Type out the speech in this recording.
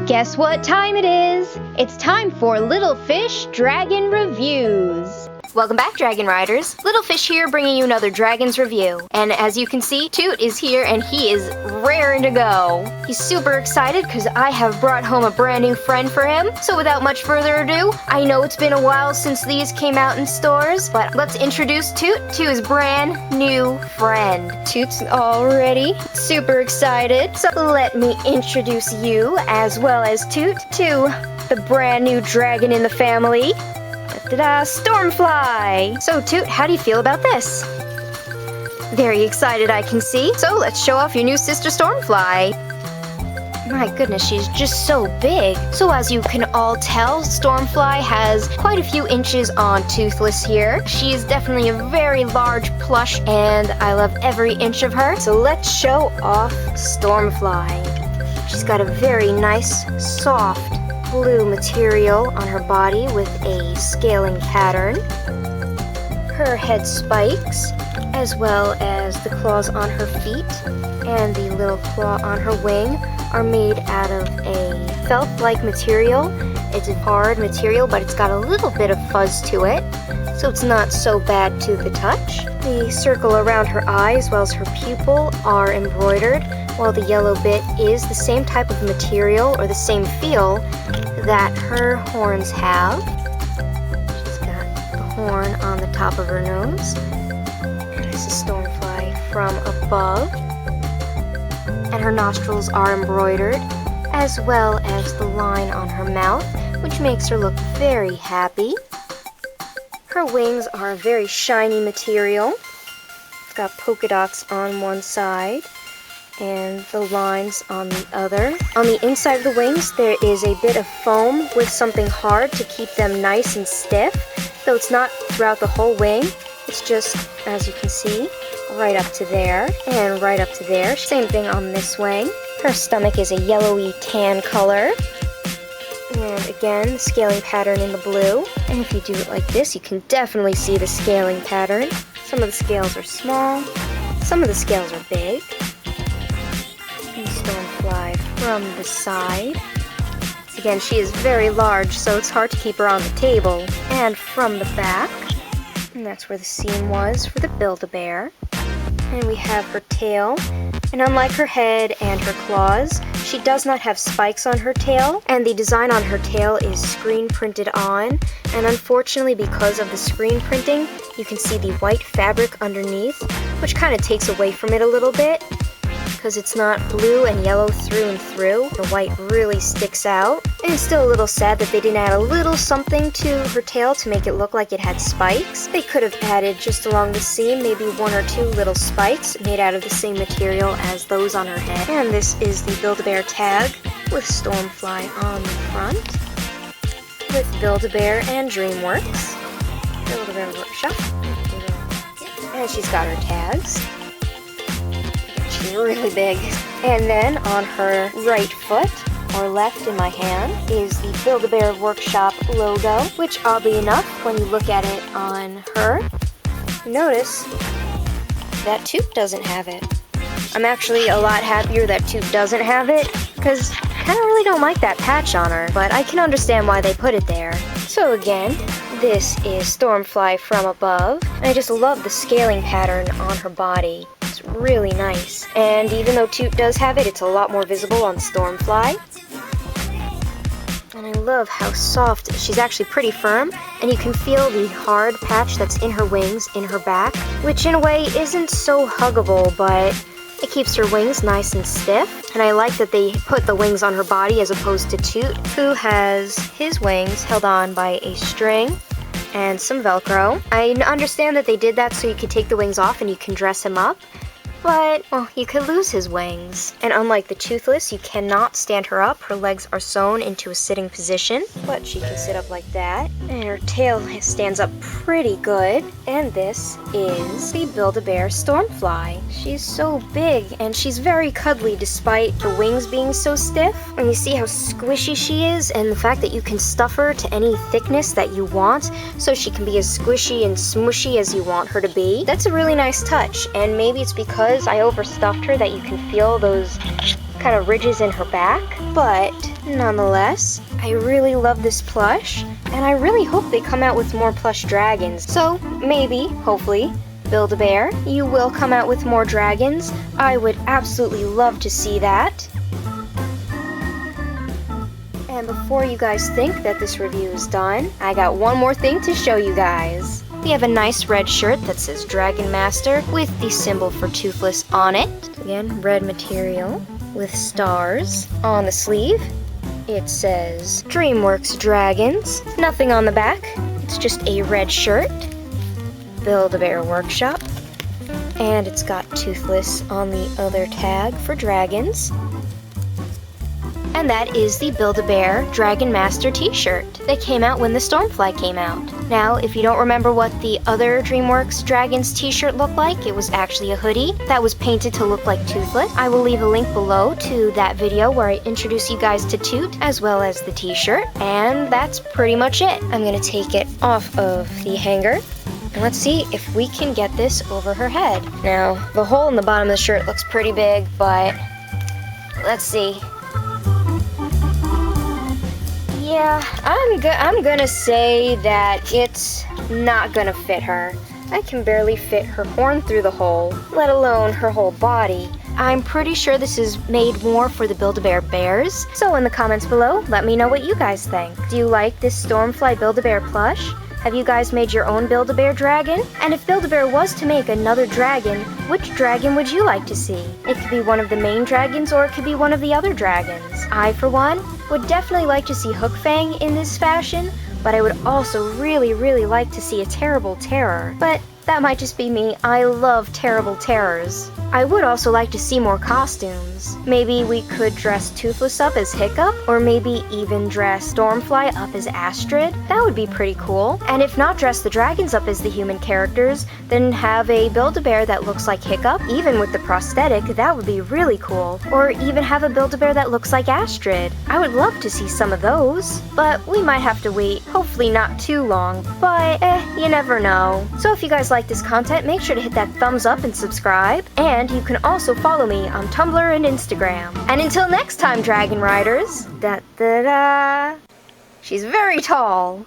Guess what time it is? It's time for Little Fish Dragon Reviews. Welcome back, Dragon Riders. Little Fish here bringing you another Dragon's Review. And as you can see, Toot is here and he is raring to go. He's super excited because I have brought home a brand new friend for him. So without much further ado, I know it's been a while since these came out in stores, but let's introduce Toot to his brand new friend. Toot's already super excited, so let me introduce you as well as Toot to the brand new dragon in the family. Ta-da, Stormfly! So Toot, how do you feel about this? Very excited, I can see. So let's show off your new sister Stormfly. My goodness, she's just so big. So as you can all tell, Stormfly has quite a few inches on Toothless here. She is definitely a very large plush and I love every inch of her. So let's show off Stormfly. She's got a very nice, soft, blue material on her body with a scaling pattern. Her head spikes, as well as the claws on her feet and the little claw on her wing are made out of a felt-like material. It's a hard material, but it's got a little bit of fuzz to it, so it's not so bad to the touch. The circle around her eye as well as her pupil are embroidered, while the yellow bit is the same type of material or the same feel that her horns have. She's got the horn on the top of her nose. This is Stormfly from above. And her nostrils are embroidered, as well as the line on her mouth, which makes her look very happy. Her wings are a very shiny material. It's got polka dots on one side and the lines on the other. On the inside of the wings, there is a bit of foam with something hard to keep them nice and stiff, though it's not throughout the whole wing. It's just, as you can see, right up to there and right up to there. Same thing on this wing. Her stomach is a yellowy tan color. And again, the scaling pattern in the blue. And if you do it like this, you can definitely see the scaling pattern. Some of the scales are small, some of the scales are big. And Stormfly from the side. Again, she is very large, so it's hard to keep her on the table. And from the back, and that's where the seam was for the Build-A-Bear. And we have her tail, and unlike her head and her claws, she does not have spikes on her tail, and the design on her tail is screen printed on, and unfortunately because of the screen printing, you can see the white fabric underneath, which kind of takes away from it a little bit, because it's not blue and yellow through and through. The white really sticks out. And it's still a little sad that they didn't add a little something to her tail to make it look like it had spikes. They could have added just along the seam maybe one or two little spikes made out of the same material as those on her head. And this is the Build-A-Bear tag with Stormfly on the front with Build-A-Bear and Dreamworks. Build-A-Bear Workshop. And she's got her tags. She's really big. And then on her right foot, or left in my hand, is the Build-A-Bear Workshop logo, which oddly enough, when you look at it on her, notice that Toot doesn't have it. I'm actually a lot happier that Toot doesn't have it, because I kind of really don't like that patch on her, but I can understand why they put it there. So again, this is Stormfly from above, and I just love the scaling pattern on her body. It's really nice. And even though Toot does have it, it's a lot more visible on Stormfly. And I love how soft, she's actually pretty firm, and you can feel the hard patch that's in her wings, in her back, which in a way isn't so huggable, but it keeps her wings nice and stiff. And I like that they put the wings on her body as opposed to Toot, who has his wings held on by a string and some Velcro. I understand that they did that so you could take the wings off and you can dress him up, but, well, you could lose his wings. And unlike the Toothless, you cannot stand her up. Her legs are sewn into a sitting position, but she can sit up like that. And her tail stands up pretty good. And this is the Build-A-Bear Stormfly. She's so big, and she's very cuddly despite the wings being so stiff. And you see how squishy she is, and the fact that you can stuff her to any thickness that you want, so she can be as squishy and smushy as you want her to be. That's a really nice touch, and maybe it's because I overstuffed her that you can feel those kind of ridges in her back, but Nonetheless, I really love this plush, and I really hope they come out with more plush dragons. So maybe, hopefully, Build-A-Bear, you will come out with more dragons. I would absolutely love to see that. And before you guys think that this review is done, I got one more thing to show you guys. We have a nice red shirt that says Dragon Master with the symbol for Toothless on it. Again, red material with stars. On the sleeve, it says Dreamworks Dragons. Nothing on the back. It's just a red shirt. Build-A-Bear Workshop. And it's got Toothless on the other tag for dragons. And that is the Build-A-Bear Dragon Master t-shirt that came out when the Stormfly came out. Now, if you don't remember what the other DreamWorks Dragons t-shirt looked like, it was actually a hoodie that was painted to look like Toothless. I will leave a link below to that video where I introduce you guys to Toot as well as the t-shirt. And that's pretty much it. I'm gonna take it off of the hanger. And let's see if we can get this over her head. Now, the hole in the bottom of the shirt looks pretty big, but let's see. Yeah, I'm gonna say that it's not gonna fit her. I can barely fit her horn through the hole, let alone her whole body. I'm pretty sure this is made more for the Build-A-Bear bears. So in the comments below, let me know what you guys think. Do you like this Stormfly Build-A-Bear plush? Have you guys made your own Build-A-Bear dragon? And if Build-A-Bear was to make another dragon, which dragon would you like to see? It could be one of the main dragons or it could be one of the other dragons. I, for one, would definitely like to see Hook Fang in this fashion, but I would also really like to see a Terrible Terror. But that might just be me. I love terrible terrors. I would also like to see more costumes. Maybe we could dress Toothless up as Hiccup, or maybe even dress Stormfly up as Astrid. That would be pretty cool. And if not dress the dragons up as the human characters, then have a Build-A-Bear that looks like Hiccup, even with the prosthetic. That would be really cool. Or even have a Build-A-Bear that looks like Astrid. I would love to see some of those. But we might have to wait. Hopefully not too long. But, you never know. So if you guys like this content, make sure to hit that thumbs up and subscribe. And you can also follow me on Tumblr and Instagram. And until next time, Dragon Riders, she's very tall.